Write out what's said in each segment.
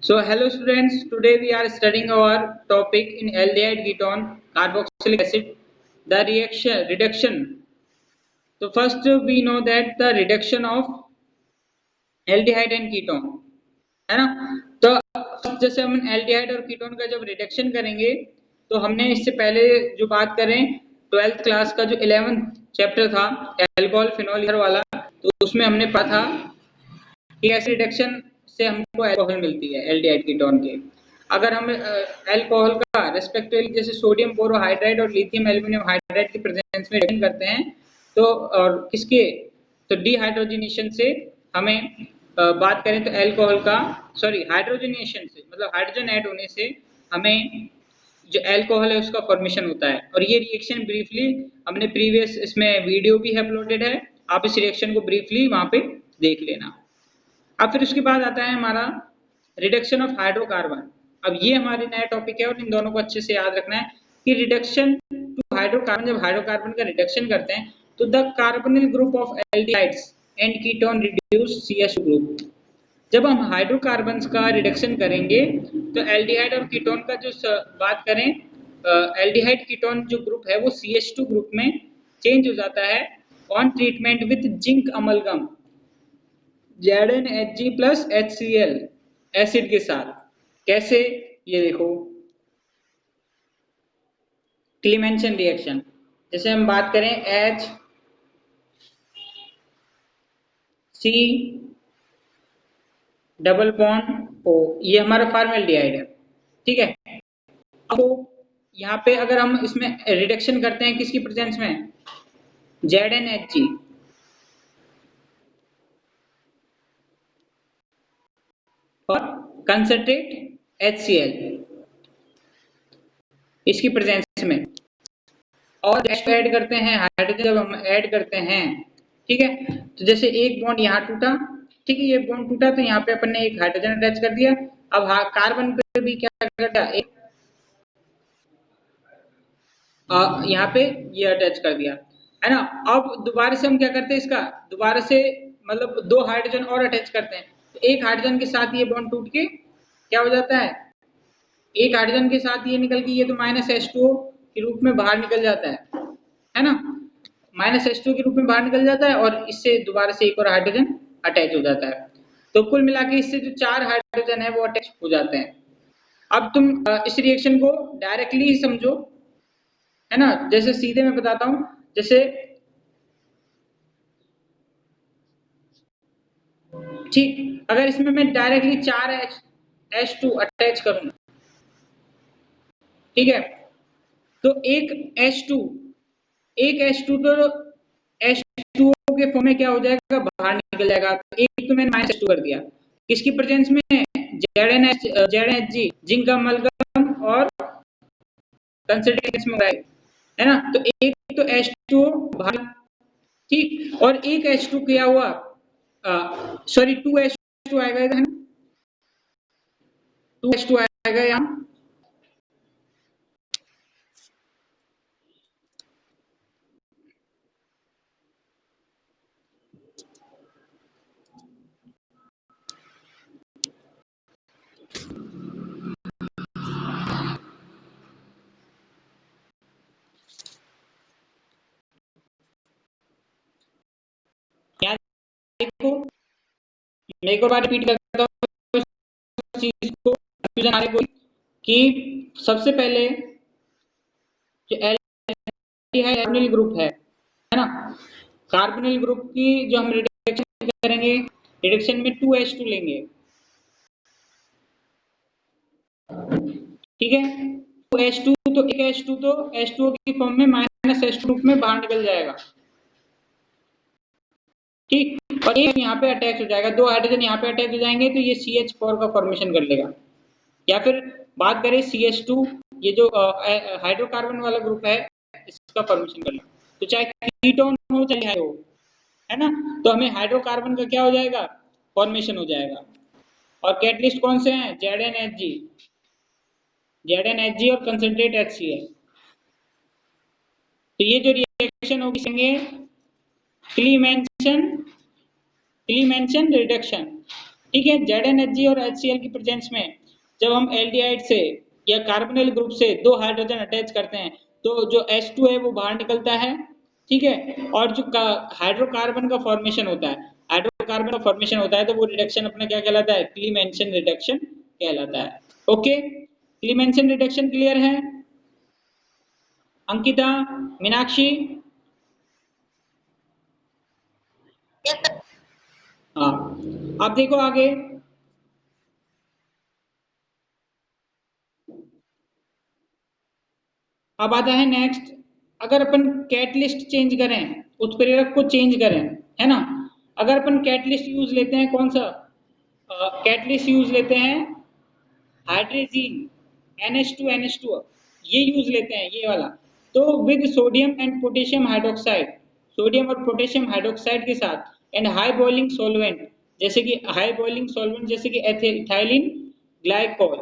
So hello students, today we are studying our topic in aldehyde ketone carboxylic acid, the reduction. So first we know that the reduction of aldehyde and ketone, है ना? तो first जैसे हम aldehyde और ketone का जब reduction करेंगे तो हमने इससे पहले जो बात करें 12th क्लास का जो 11th चैप्टर था अल्कोहल फिनोल ईथर वाला, तो उसमें हमने पढ़ा था कि ऐसे रिडक्शन से हमको अल्कोहल मिलती है एल्डिहाइड कीटोन के। अगर हम अल्कोहल का रेस्पेक्टिवली जैसे सोडियम बोरोहाइड्राइड और लिथियम एल्यूमिनियम हाइड्राइड की प्रेजेंस में रिडक्शन करते हैं तो और किसके तो डिहाइड्रोजनेशन से हमें बात करें तो अल्कोहल का हाइड्रोजनेशन से मतलब हाइड्रोजन ऐड होने से हमें जो अल्कोहल है उसका फॉर्मेशन होता है। और ये रिएक्शन ब्रीफली हमने प्रीवियस इसमें वीडियो भी अपलोडेड है, आप इस रिएक्शन को ब्रीफली वहां पे देख लेना। अब फिर उसके बाद आता है हमारा रिडक्शन ऑफ हाइड्रोकार्बन। अब ये हमारे नया टॉपिक है और इन दोनों को अच्छे से याद रखना है कि रिडक्शन टू हाइड्रोकार्बन, जब हाइड्रोकार्बन का रिडक्शन करते हैं तो the carbonyl group of aldehydes and ketone reduce CH2 group. जब हम हाइड्रोकार्बन्स का रिडक्शन करेंगे तो एल्डिहाइड और कीटोन का जो बात करें एल्डिहाइड कीटोन जो ग्रुप है वो CH2 ग्रुप में चेंज हो जाता है on treatment with zinc amalgam ZnHg plus HCl acid के साथ। कैसे, ये देखो क्लीमेंशन रिएक्शन। जैसे हम बात करें HC डबल बॉन्ड O, ये हमारा फॉर्मेल्डिहाइड है, ठीक है। अब यहाँ पे अगर हम इसमें रिडक्शन करते हैं किसकी प्रेजेंस में, ZnHg और कंसंट्रेट HCl इसकी प्रेजेंस में, और ऐड करते हैं हाइड्रोजन जब हम ऐड करते हैं, ठीक है। तो जैसे एक बॉन्ड यहाँ टूटा, ठीक है, ये बॉन्ड टूटा तो यहाँ पे अपन ने एक हाइड्रोजन अटैच कर दिया। अब कार्बन पे भी क्या करता है, एक यहाँ पे ये अटैच कर दिया, है ना। अब दोबारा से हम क्या करते हैं, इसका दोबारा से मतलब दो हाइड्रोजन और अटैच करते हैं, तो एक हाइड्रोजन के साथ ये बॉन्ड टूट के क्या हो जाता है, एक हाइड्रोजन के साथ ये निकल के ये तो -H2O के रूप में बाहर निकल जाता है ना, -H2O के रूप में बाहर निकल जाता है और इससे दोबारा से एक और हाइड्रोजन अटैच हो जाता है। तो कुल मिला के इससे जो 4 हाइड्रोजन है वो अटैच हो जाते हैं। अब तुम इस रिएक्शन को डायरेक्टली ही समझो, है ना। जैसे सीधे मैं बताता हूं, जैसे ठीक अगर इसमें मैं डायरेक्टली 4H2 अटैच करूं, ठीक है, तो एक H2 तो H2O के फॉर्म में क्या हो जाएगा, बाहर निकल जाएगा। तो एक तो मैंने -H2 कर दिया, किसकी प्रेजेंस में, ZnHg जिंक अमलगम और कंसंट्रेट में है ना। तो एक तो H2O बाहर, ठीक, और एक H2 क्या हुआ, 2H2 आएगा, है ना, 2H2 आएगा यहाँ, देखो मैं एक और बार रिपीट करता हूँ इस चीज को, कंफ्यूजन आने को, कि सबसे पहले जो कार्बोनिल ग्रुप है ना, कार्बोनिल ग्रुप की जो हम रिडक्शन करेंगे, रिडक्शन में 2H2 लेंगे, ठीक है। 2H2 तो एक H2 तो H2O की फॉर्म में -H2 ग्रुप में बाहर निकल जाएगा, ठीक, और एक यहाँ पे अटैच हो जाएगा, दो हाइड्रोजन यहाँ पे अटैच हो जाएंगे तो ये CH4 का फॉर्मेशन कर लेगा। या फिर बात करें CH2, ये जो हाइड्रोकार्बन वाला ग्रुप है इसका फॉर्मेशन कर लेगा। तो चाहे कीटोन हो चाहे हो, है ना, तो हमें हाइड्रोकार्बन का क्या हो जाएगा, फॉर्मेशन हो जाएगा। और कैटलिस्ट कौन से हैं, ZnHg और कंसंट्रेट HCl। तो ये जो रिएक्शन होगी क्लीमेंशन रिडक्शन, ठीक है। ZnHg और HCl की प्रेजेंस में जब हम एल्डिहाइड से या कार्बोनिल ग्रुप से दो हाइड्रोजन अटैच करते हैं तो जो H2 है वो बाहर निकलता है, ठीक है। और जो हाइड्रोकार्बन का फॉर्मेशन होता है, हाइड्रोकार्बन का फॉर्मेशन होता है तो वो रिडक्शन अपना क्या कहलाता है, क्लीमेंशन रिडक्शन कहलाता है। ओके, क्लीमेंशन रिडक्शन क्लियर है? अंकिता, मीनाक्षी? हाँ, अब देखो आगे। अब आता है नेक्स्ट, अगर अपन कैटलिस्ट चेंज करें, उत्प्रेरक को चेंज करें, है ना। अगर अपन कैटलिस्ट यूज लेते हैं, कौन सा कैटलिस्ट यूज लेते हैं, हाइड्रोजीन NH2 ये यूज लेते हैं, ये वाला। तो with sodium and potassium hydroxide, sodium और पोटेशियम हाइड्रोक्साइड के साथ, एंड हाई बॉइलिंग सॉल्वेंट, जैसे कि हाई बॉइलिंग सॉल्वेंट जैसे कि इथाइलिन ग्लाइकोल,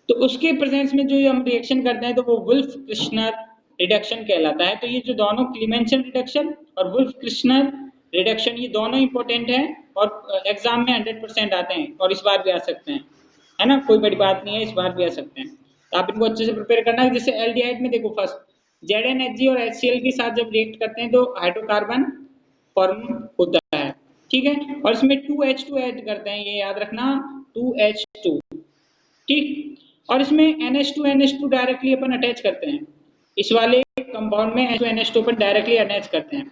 तो उसके प्रेजेंस में जो हम रिएक्शन करते हैं तो वो वुल्फ क्रिश्नर रिडक्शन कहलाता है। तो ये जो दोनों क्लीमेंशन रिडक्शन और वुल्फ क्रिश्नर रिडक्शन, ये दोनों इंपॉर्टेंट है और एग्जाम में 100% आते हैं और इस बार भी आ सकते हैं, है ना, कोई बड़ी बात नहीं है, इस बार भी आ सकते हैं। तो आप इनको अच्छे से प्रिपेयर करना है। जैसे एल्डिहाइड में देखो, फर्स्ट ZnHg और HCl के साथ जब रिएक्ट करते हैं तो हाइड्रोकार्बन फॉर्म होता है, ठीक है। और इसमें 2H2 ऐड करते हैं, ये याद रखना, 2H2, ठीक। और इसमें NH2 डायरेक्टली अपन अटैच करते हैं, इस वाले कंपाउंड में NH2 अपन डायरेक्टली अटैच करते हैं।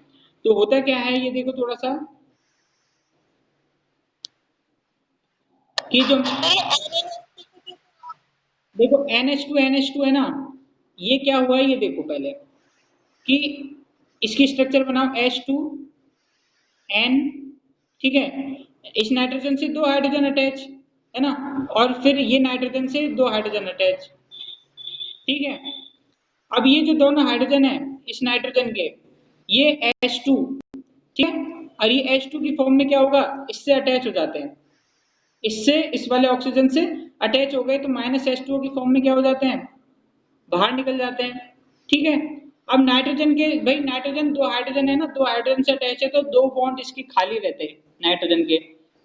तो होता क्या है, ये देखो थोड़ा सा, कि जो देखो NH2 है ना, ये क्या हुआ है, ये देखो पहले कि इसकी स्ट्रक्चर बनाओ H2N, ठीक है। इस नाइट्रोजन से दो हाइड्रोजन अटैच, है ना, और फिर ये नाइट्रोजन से दो हाइड्रोजन अटैच, ठीक है। अब ये जो दोनों हाइड्रोजन है इस नाइट्रोजन के, ये H2, ठीक है, और ये H2 की फॉर्म में क्या होगा, इससे अटैच हो जाते हैं, इससे इस वाले ऑक्सीजन से अटैच हो गए तो -H2O की फॉर्म में क्या हो जाते हैं, बाहर निकल जाते हैं, ठीक है। अब नाइट्रोजन के, भाई नाइट्रोजन दो हाइड्रोजन है ना, दो हाइड्रोजन से अटैच है तो दो बॉन्ड इसके खाली रहते हैं, नाइट्रोजन के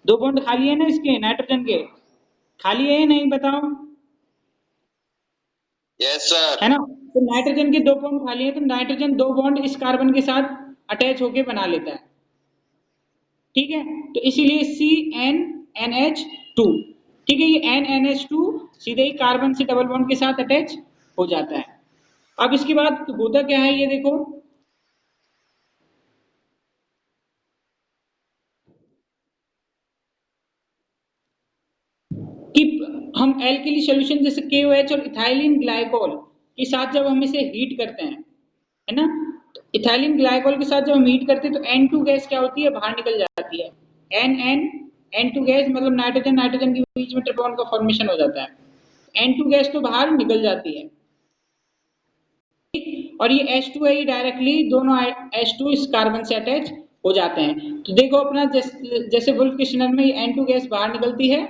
दो बॉन्ड खाली है ना, इसके नाइट्रोजन के खाली है या नहीं, बताओ। Yes sir. है ना, तो नाइट्रोजन के दो बॉन्ड खाली है तो नाइट्रोजन दो बॉन्ड इस कार्बन के साथ अटैच होके बना लेता है, ठीक है। तो इसीलिए CnNH2, ठीक है, ये NNH2 सीधे ही कार्बन से डबल बॉन्ड के साथ अटैच हो जाता है। अब इसके बाद होता क्या है, ये देखो कि हम एल्कली सॉल्यूशन जैसे KOH और इथाइलिन ग्लाइकोल के साथ जब हम इसे हीट करते हैं, है ना, तो इथाइलिन ग्लाइकोल के साथ जब हम हीट करते हैं तो N2 गैस क्या होती है, बाहर निकल जाती है। N2 गैस मतलब नाइट्रोजन नाइट्रोजन के बीच में ट्रिपल बॉन्ड का फॉर्मेशन हो जाता है, N2 गैस तो बाहर निकल जाती है, और ये H2 है, ये डायरेक्टली दोनों H2 इस कार्बन से अटैच हो जाते हैं। तो देखो अपना जैसे वुल्फ क्रिश्नर में ये N2 गैस बाहर निकलती है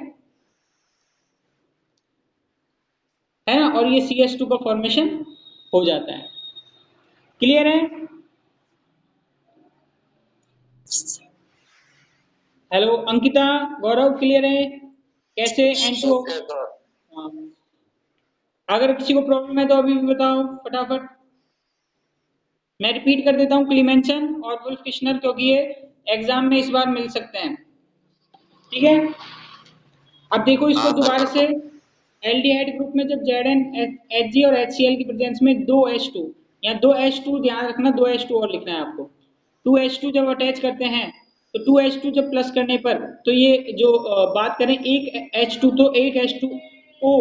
ना, और ये CH2 का फॉर्मेशन हो जाता है। क्लियर है? हेलो अंकिता, गौरव, क्लियर है कैसे N2? हाँ, अगर किसी को प्रॉब्लम है तो अभी भी बताओ फटाफट। मैं रिपीट कर देता हूँ, क्लीमेंसन और वुल्फ क्रिश्नर, क्योंकि ये एग्जाम में इस बार मिल सकते हैं, ठीक है। अब देखो इसको दोबारा से, एल्डिहाइड ग्रुप में जब ZnHg और HCl की प्रेजेंस में दो H2, या दो H2 ध्यान रखना, दो H2 और लिखना है आपको, 2H2 जब अटैच करते हैं तो 2H2 जब प्लस करने पर, तो ये जो बात करें एक H2 तो एक H2O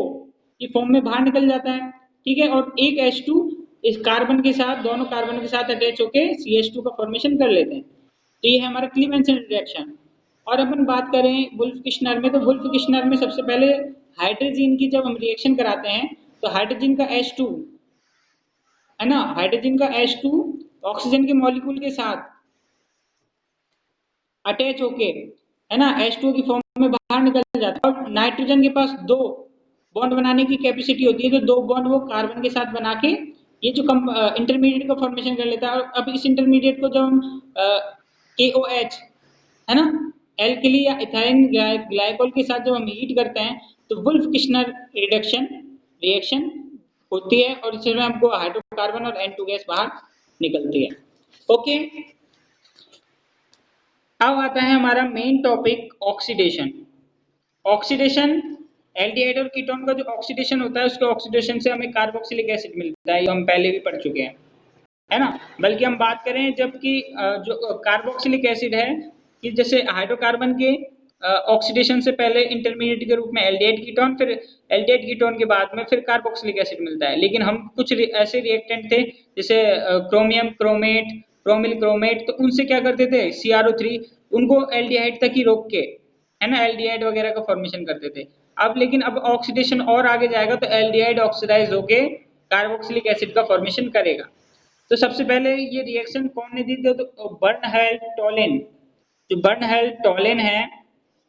की फॉर्म में बाहर निकल जाता है, ठीक है, और एक H2 इस कार्बन के साथ, दोनों कार्बन के साथ अटैच होके CH2 का फॉर्मेशन कर लेते हैं। तो ये है हमारा क्लीमेंसन रिएक्शन। और अपन बात करें वुल्फ क्रिश्नर में, तो वुल्फ क्रिश्नर में सबसे पहले हाइड्रोजन की जब हम रिएक्शन कराते हैं तो हाइड्रोजन का H2, है ना, हाइड्रोजन का H2 ऑक्सीजन के मॉलिक्यूल के साथ अटैच होके, है ना, H2 की फॉर्म में बाहर निकल जाता है। और नाइट्रोजन के पास दो बॉन्ड बनाने की कैपेसिटी होती है, तो दो बॉन्ड वो कार्बन के साथ बना के ये जो इंटरमीडिएट का फॉर्मेशन कर लेता है। और अब इस इंटरमीडिएट को जब हम KOH, है ना, एल्कली या इथाइल ग्लाइकोल के साथ जब हम हीट करते हैं तो वुल्फ किश्नर रिडक्शन रिएक्शन होती है और इसमें हमको हाइड्रोकार्बन और N2 गैस बाहर निकलती है। ओके, अब आता है हमारा main topic oxidation. Oxidation, aldehyde और कीटोन का जो ऑक्सीडेशन होता है उसके ऑक्सीडेशन से हमें कार्बोक्सिलिक एसिड मिलता है, ये हम पहले भी पढ़ चुके हैं, है ना। बल्कि हम बात करें जबकि जो कार्बोक्सिलिक एसिड है कि जैसे हाइड्रोकार्बन के ऑक्सीडेशन से पहले इंटरमीडिएट के रूप में एल्डिहाइड कीटोन, फिर एल्डिहाइड कीटोन के बाद में फिर कार्बोक्सिलिक एसिड मिलता है। लेकिन हम कुछ ऐसे रिएक्टेंट थे जैसे क्रोमियम क्रोमेट, क्रोमिल क्रोमेट, तो उनसे क्या करते थे CrO3 उनको एल्डिहाइड तक ही रोक के, है ना, एल्डिहाइड वगैरह का फॉर्मेशन करते थे। अब लेकिन अब ऑक्सीडेशन और आगे जाएगा तो एल्डिहाइड ऑक्सीडाइज होके कार्बोक्सिलिक एसिड का फॉर्मेशन करेगा। तो सबसे पहले ये रिएक्शन कौन ने दी थी, तो बर्नहेल्ड टोलेन, जो बर्नहेल्ड टोलेन है,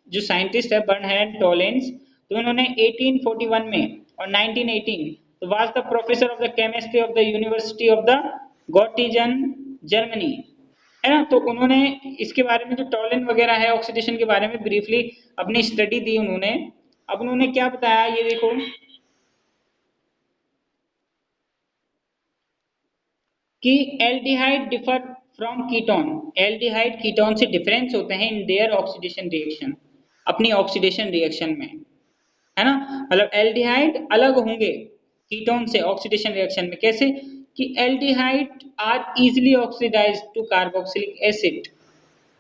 जो साइंटिस्ट है बर्नहेल्ड टोलेंस, तो उन्होंने 1841 में और 1918 was the professor of the chemistry of the university of the Gottingen Germany, है ना। तो उन्होंने इसके बारे में जो टोलेन वगैरह है ऑक्सीडेशन के बारे में ब्रीफली अपनी स्टडी दी उन्होंने। अब उन्होंने क्या बताया ये देखो कि aldehyde differ from ketone, aldehyde ketone से डिफरेंस होते हैं इन देयर ऑक्सीडेशन रिएक्शन, अपनी ऑक्सीडेशन रिएक्शन में, है ना। मतलब एल्डिहाइड अलग होंगे कीटोन से ऑक्सीडेशन रिएक्शन में। कैसे कि aldehyde are easily oxidised to carboxylic acid,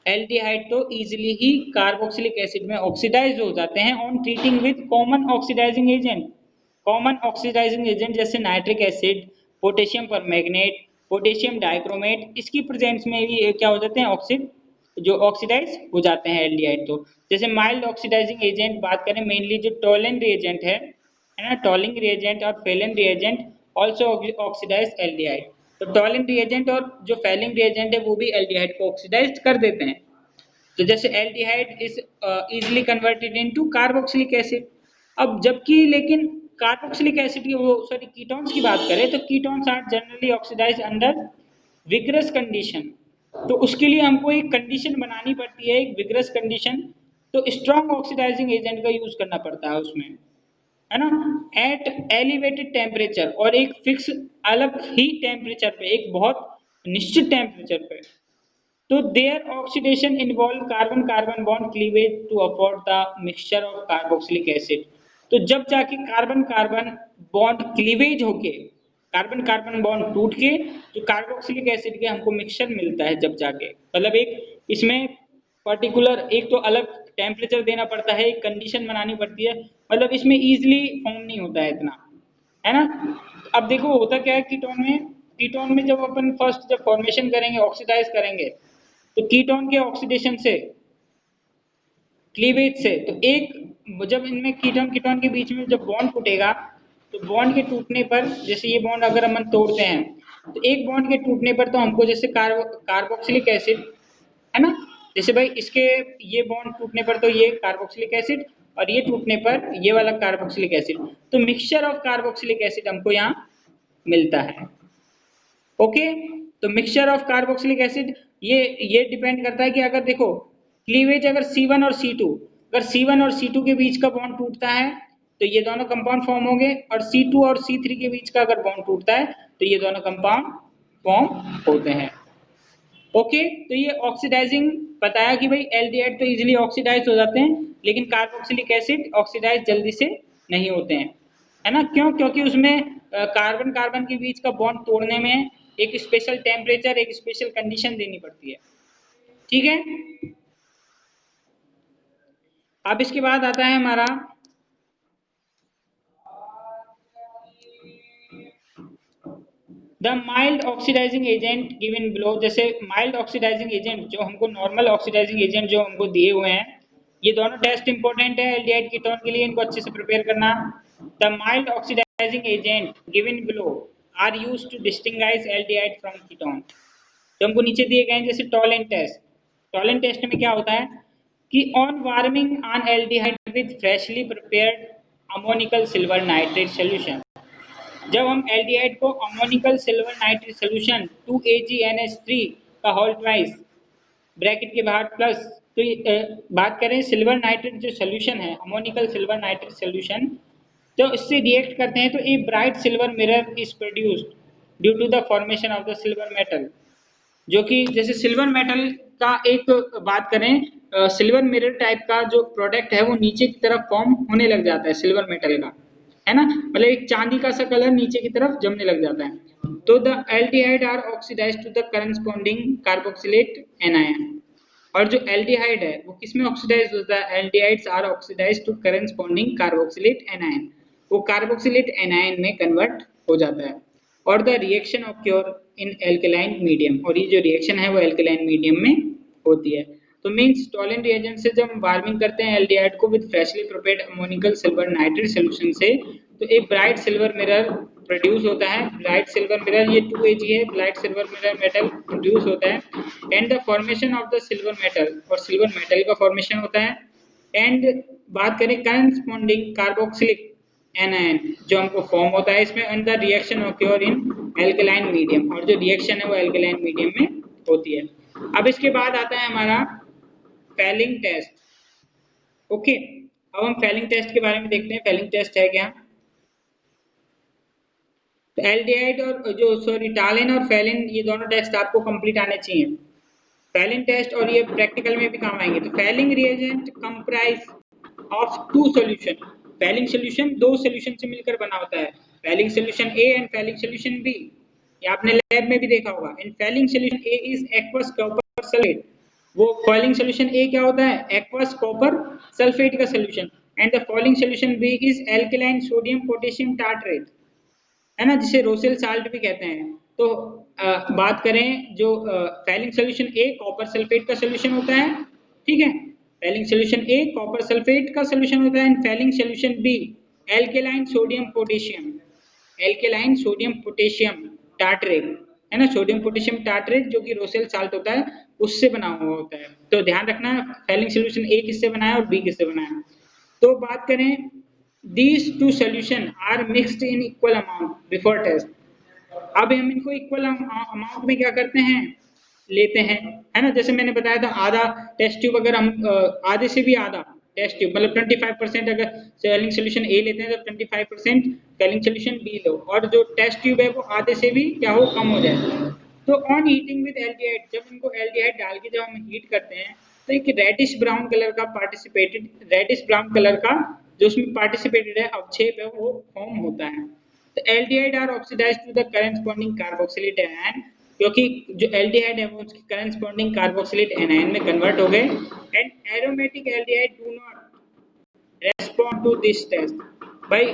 aldehyde तो इजीली ही कार्बोक्सिलिक एसिड में ऑक्सीडाइज हो जाते हैं on treating with common oxidising agent, common oxidising agent जैसे nitric acid, potassium permanganate, potassium dichromate, इसकी प्रेजेंस में भी क्या हो जाते हैं ऑक्सीड, जो ऑक्सीडाइज हो जाते हैं एल्डिहाइड। तो जैसे माइल्ड ऑक्सीडाइजिंग एजेंट बात करें मेनली जो टोलेन रिएजेंट है ना, टोलिंग रिएजेंट और Fehling reagent also oxidise aldehyde. तो टोलिन रिएजेंट और जो फेलिंग रिएजेंट है वो भी एल्डिहाइड को ऑक्सीडाइज कर देते हैं। तो जैसे aldehyde is easily converted into carboxylic acid. अब जबकि लेकिन कार्बोक्सिलिक एसिड की वो सॉरी कीटोन्स की बात करें तो ketones are generally oxidised under vigorous condition. तो उसके लिए हमको एक कंडीशन बनानी पड़ती है, एक विग्रस कंडीशन, तो स्ट्रॉन्ग ऑक्सीडाइजिंग एजेंट का यूज करना पड़ता है उसमें, है ना, एट एलिवेटेड टेम्परेचर, और एक फिक्स अलग ही टेम्परेचर पे, एक बहुत निश्चित टेम्परेचर पे। तो there oxidation involve carbon carbon bond cleavage to afford the mixture of carboxylic acid. तो जब जाके कार्बन कार्बन बॉन्ड क्लीवेज होके, कार्बन कार्बन बॉन्ड टूट के जो कार्बोक्सिलिक एसिड के हमको मिक्सचर मिलता है, जब जाके मतलब एक इसमें पर्टिकुलर एक तो अलग टेम्परेचर देना पड़ता है, एक कंडीशन बनानी पड़ती है, मतलब इसमें इजीली फॉर्म नहीं होता है इतना, है ना। अब देखो होता क्या है कीटोन में, कीटोन में जब अपन फर्स्ट जब फॉर्मेशन करेंगे ऑक्सीडाइज करेंगे तो कीटोन के ऑक्सीडेशन से, क्लीवेज से, तो एक जब इनमें कीटोन कीटोन के बीच में जब बॉन्ड टूटेगा तो बॉन्ड के टूटने पर, जैसे ये बॉन्ड अगर हम तोड़ते हैं तो एक बॉन्ड के टूटने पर तो हमको जैसे कार्बोक्सिलिक एसिड, है ना, जैसे भाई इसके ये बॉन्ड टूटने पर तो ये कार्बोक्सिलिक एसिड और ये टूटने पर ये वाला कार्बोक्सिलिक एसिड, तो मिक्सचर ऑफ कार्बोक्सिलिक एसिड हमको यहाँ मिलता है। ओके, तो मिक्सचर ऑफ कार्बोक्सिलिक एसिड ये डिपेंड करता है कि अगर देखो क्लीवेज अगर C1 और C2, अगर C1 और C2 के बीच का बॉन्ड टूटता है तो ये दोनों कंपाउंड फॉर्म होंगे, और C2 और C3 के बीच का अगर बॉन्ड टूटता है तो ये दोनों कंपाउंड फॉर्म होते हैं। ओके, तो ये ऑक्सीडाइजिंग बताया कि भाई एल्डिहाइड तो इजीली ऑक्सीडाइज हो जाते हैं लेकिन कार्बोक्सिलिक एसिड ऑक्सीडाइज जल्दी से नहीं होते हैं, है ना। क्यों? क्योंकि उसमें कार्बन कार्बन के बीच का बॉन्ड तोड़ने में एक स्पेशल टेम्परेचर, एक स्पेशल कंडीशन देनी पड़ती है, ठीक है। अब इसके बाद आता है हमारा the mild oxidising agent given below. जैसे माइल्ड ऑक्सीडाइजिंग एजेंट जो हमको, नॉर्मल ऑक्सीडाइजिंग एजेंट जो हमको दिए हुए हैं, ये दोनों टेस्ट इंपॉर्टेंट है एल्डिहाइड कीटोन के लिए, इनको अच्छे से प्रिपेयर करना। The mild oxidising agent given below are used to distinguish aldehyde from ketone. तो हमको नीचे दिए गए हैं जैसे टोलेंट टेस्ट। टोलेंट टेस्ट में क्या होता है कि on warming on aldehyde with freshly prepared ammoniacal silver nitrate solution, जब हम एल्डिहाइड को ammoniacal silver nitrate solution 2AgNH3 का होल ट्वाइस ब्रैकेट के बाहर प्लस तो बात करें सिल्वर नाइट्रेट जो सोल्यूशन है, अमोनिकल सिल्वर नाइट्रेट सोल्यूशन, तो इससे रिएक्ट करते हैं तो a bright silver mirror is produced due to the formation of the silver metal. जो कि जैसे सिल्वर मेटल का एक बात करें, सिल्वर मिरर टाइप का जो प्रोडक्ट है वो नीचे की तरफ फॉर्म होने लग जाता है सिल्वर मेटल का, है ना, मतलब एक चांदी का सा कलर नीचे की तरफ जमने लग जाता है। तो the aldehyde are oxidised to the corresponding carboxylate anion. और जो एल्डिहाइड है वो किसमें ऑक्सीडाइज होता है, aldehydes are oxidised to corresponding carboxylate anion, वो कार्बोक्सिलेट एनायन में कन्वर्ट हो जाता है। और the reaction occur in alkaline medium, और ये जो रिएक्शन है वो एल्कलाइन मीडियम में होती है। तो मींस टॉलन रिएजेंट से जब हम वार्मिंग करते हैं एल्डिहाइड को with freshly prepared ammoniacal silver nitrate solution से, तो एक ब्राइट सिल्वर मिरर प्रोड्यूस होता है। ब्राइट सिल्वर मिरर ये 2Ag है, bright silver mirror metal produce होता है। And the formation of the silver metal, और सिल्वर मेटल का फॉर्मेशन होता है। एंड बात करें करस्पॉन्डिंग कार्बोक्सिलिक एनायन जो हमको फॉर्म होता है इसमें, and the reaction occur in alkaline medium, और जो रिएक्शन है वो एल्कलाइन मीडियम में होती है। अब इसके बाद आता है हमारा फैलिंग टेस्ट। ओके, अब हम फैलिंग टेस्ट के बारे में देखते हैं, फैलिंग टेस्ट है क्या। तो एल्डिहाइड और जो सॉरी टालिन और फैलिन, ये दोनों टेस्ट आपको कंप्लीट आने चाहिए, फैलिन टेस्ट, और ये प्रैक्टिकल में भी काम आएंगे। तो Fehling reagent comprise of two solution, Fehling solution दो सॉल्यूशन से मिलकर बना होता है, Fehling solution A and Fehling solution B, ये आपने लैब में भी देखा होगा। In Fehling solution A is aqueous copper sulphate, वो फैलिंग सॉल्यूशन ए क्या होता है, एक्वस कॉपर सल्फेट का solution. And the Fehling solution B is alkaline sodium potassium tartrate, है ना, जिसे रोसेल साल्ट भी कहते हैं। तो बात करें जो Fehling solution A copper sulphate का सॉल्यूशन होता है, ठीक है, Fehling solution A copper sulphate का सॉल्यूशन होता है। And Fehling solution B alkaline sodium potassium, alkaline sodium potassium tartrate, है ना, सोडियम पोटेशियम टार्ट्रेट जो कि रोसेल साल्ट होता है उससे बना हुआ होता है। तो ध्यान रखना फैलिंग सॉल्यूशन ए किससे बना है और बी किससे बना है। तो बात करें these two solution are mixed in equal amount before test, अब हम इनको इक्वल अमाउंट में क्या करते हैं, लेते हैं, है ना, जैसे मैंने बताया था आधा टेस्ट ट्यूब, अगर हम आधे से भी आधा टेस्ट ट्यूब मतलब 25% अगर फैलिंग सॉल्यूशन ए लेते हैं तो 25% फैलिंग सॉल्यूशन बी लो, और जो टेस्ट ट्यूब है वो आधे से भी क्या हो, कम हो जाए। तो ऑन हीटिंग विद एल्डिहाइड, जब इनको एल्डिहाइड डाल के जब हम हीट करते हैं तो एक रेडिश ब्राउन कलर का पार्टिसिपेटेड, रेडिश ब्राउन कलर का जो उसमें पार्टिसिपेटेड है अवक्षेप है वो फॉर्म होता है। तो aldehyde are oxidised to the corresponding carboxylate anion, क्योंकि जो एल्डिहाइड है वो उसकी करस्पॉन्डिंग कार्बोक्सिलेट एनायन में कन्वर्ट हो गए। And aromatic aldehyde do not respond to this test, भाई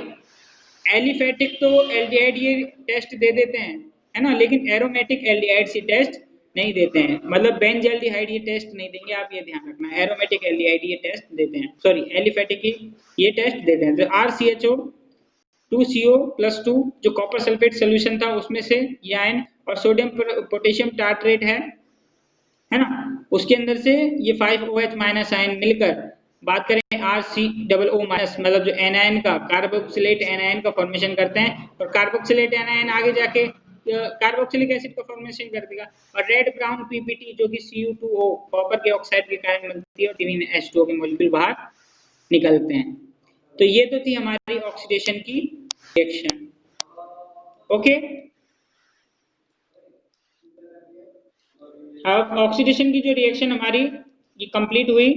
एलिफेटिक तो एल्डिहाइड ये टेस्ट दे देते हैं, है ना, लेकिन एरोमेटिक एल्डिहाइड से टेस्ट नहीं देते हैं, मतलब बेंजल्डिहाइड ये टेस्ट नहीं देंगे, आप ये ध्यान रखना, एरोमेटिक एल्डिहाइड ये टेस्ट देते हैं, सॉरी एलिफेटिक ये टेस्ट देते हैं। तो RCHO 2CO+2 जो कॉपर सल्फेट सोल्यूशन था उसमें से ये आयन, और सोडियम पोटेशियम टार्ट्रेट है ना, उसके अंदर से ये 5OH माइनस आयन मिलकर बात करें RCOO माइनस, मतलब जो एनायन का कार्बोक्सिलेट एनायन का फॉर्मेशन करते हैं, और कार्बोक्सिलेट एनायन आगे जाके कार्बोक्सिलिक एसिड का फॉर्मेशन कर देगा। और रेड ब्राउन PPT जो कि Cu2O कॉपर के ऑक्साइड के कारण बनती है, और 3H2O के मॉलिक्यूल बाहर निकलते हैं। तो ये तो थी हमारी ऑक्सीडेशन की रिएक्शन। ओके, अब ऑक्सीडेशन की जो रिएक्शन हमारी ये कंप्लीट हुई।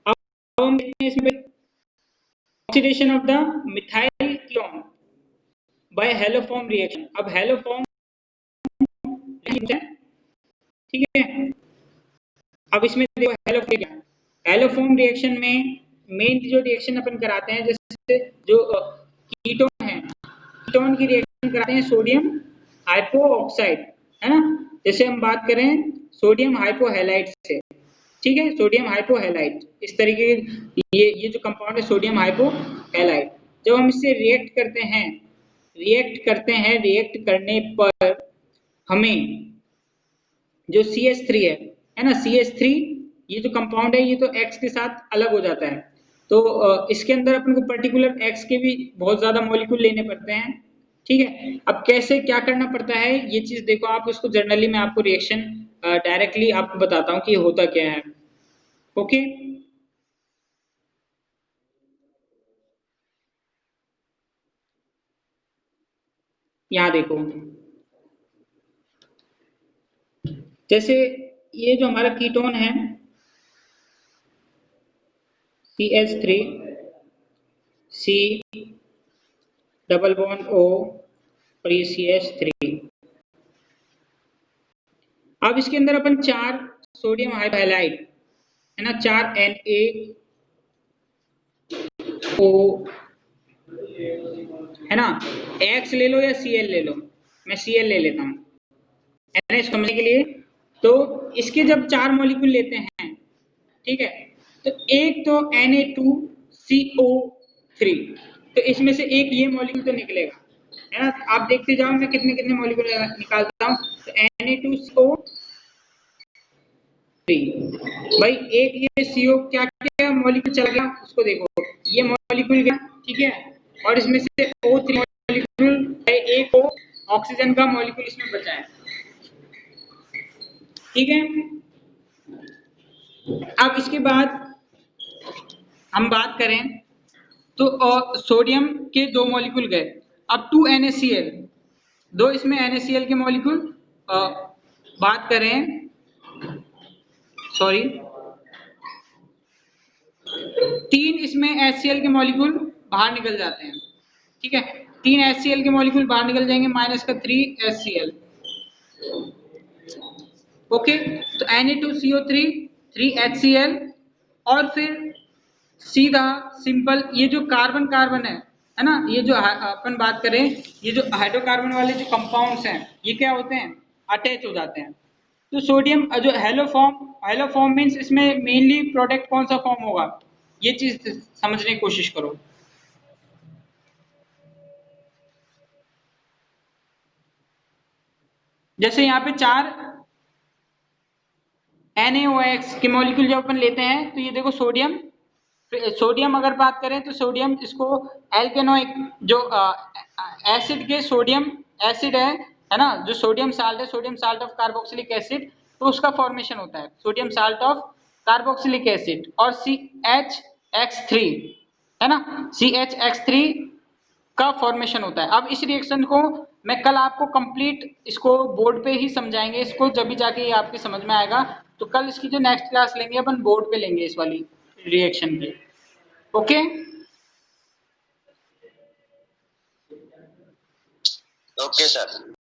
अब हम देखते हैं इसमें oxidation of the methyl ketone by haloform reaction. अब हैलोफॉर्म, ठीक है, अब इसमें देखो हैलोफॉर्म रिएक्शन में मेन जो रिएक्शन अपन कराते हैं, जैसे जो कीटोन है, कीटोन की रिएक्शन कराते हैं सोडियम हाइपोऑक्साइड, है ना, जैसे हम बात करें सोडियम हाइपोहैलाइड से, ठीक है, सोडियम हाइपोहैलाइड इस तरीके ये जो कंपाउंड है सोडियम हाइपोहैलाइड, जब हम इससे रिएक्ट करते हैं रिएक्ट करने पर हमें जो CH3 है ना, CH3 ये जो कंपाउंड है ये तो X के साथ अलग हो जाता है। तो इसके अंदर अपन को पर्टिकुलर X के भी बहुत ज्यादा मॉलिक्यूल लेने पड़ते हैं, ठीक है। अब कैसे क्या करना पड़ता है ये चीज देखो, आप उसको जर्नली मैं आपको रिएक्शन डायरेक्टली आपको बताता हूँ कि ये होता क्या है। ओके, यहाँ देखो, जैसे ये जो हमारा कीटोन है CH3 C double bond O और ये CH3, अब इसके अंदर अपन 4 सोडियम हाइड्रोहाइलाइड है ना, 4 NaO है ना, X ले लो या Cl ले लो, मैं Cl ले लेता हूँ है ना इसको समझने के लिए। तो इसके जब 4 मॉलिक्यूल लेते हैं, ठीक है, तो एक तो Na2CO3, तो इसमें से एक ये मॉलिक्यूल तो निकलेगा है ना। आप देखते जाओ मैं कितने कितने मॉलिक्यूल निकालता हूँ। तो Na2CO3 भाई, एक ये CO क्या क्या मॉलिक्यूल चला गया उसको देखो, ये मॉलिक्यूल गया, ठीक है, और इसमें से O3 मॉलिक्यूल, एक ऑक्सीजन का मॉलिक्यूल इसमें बचा है, ठीक है। अब इसके बाद हम बात करें तो सोडियम के 2 मॉलिक्यूल गए, अब 2NaCl, दो इसमें NaCl के मॉलिक्यूल, बात करें, सॉरी, 3 इसमें HCl के मॉलिक्यूल बाहर निकल जाते हैं, ठीक है, 3 HCl के मॉलिक्यूल बाहर निकल जाएंगे, माइनस का 3 HCl। ओके, तो Na2CO3 3 HCl, और फिर सीधा सिंपल ये जो कार्बन कार्बन है ना, ये जो अपन बात करें, ये जो हाइड्रोकार्बन वाले जो कंपाउंड्स हैं ये क्या होते हैं, अटैच हो जाते हैं। तो सोडियम जो हेलो फॉर्म मींस इसमें मेनली प्रोडक्ट कौन सा फॉर्म होगा, ये चीज समझने की कोशिश करो। जैसे यहाँ पे 4 NaOH के मॉलिक्यूल जब अपन लेते हैं, तो ये देखो सोडियम, सोडियम अगर बात करें तो सोडियम इसको एल्केनोइक, जो एसिड के सोडियम एसिड है ना, जो सोडियम साल्ट है, sodium salt of carboxylic acid, तो उसका फॉर्मेशन होता है sodium salt of carboxylic acid, और CHX3 है ना, CHX3 का फॉर्मेशन होता है। अब इस रिएक्शन को मैं कल आपको कंप्लीट इसको बोर्ड पे ही समझाएंगे, इसको जब भी जाके ये आपके समझ में आएगा। तो कल इसकी जो नेक्स्ट क्लास लेंगे अपन बोर्ड पे लेंगे इस वाली रिएक्शन की। Okay, okay sir.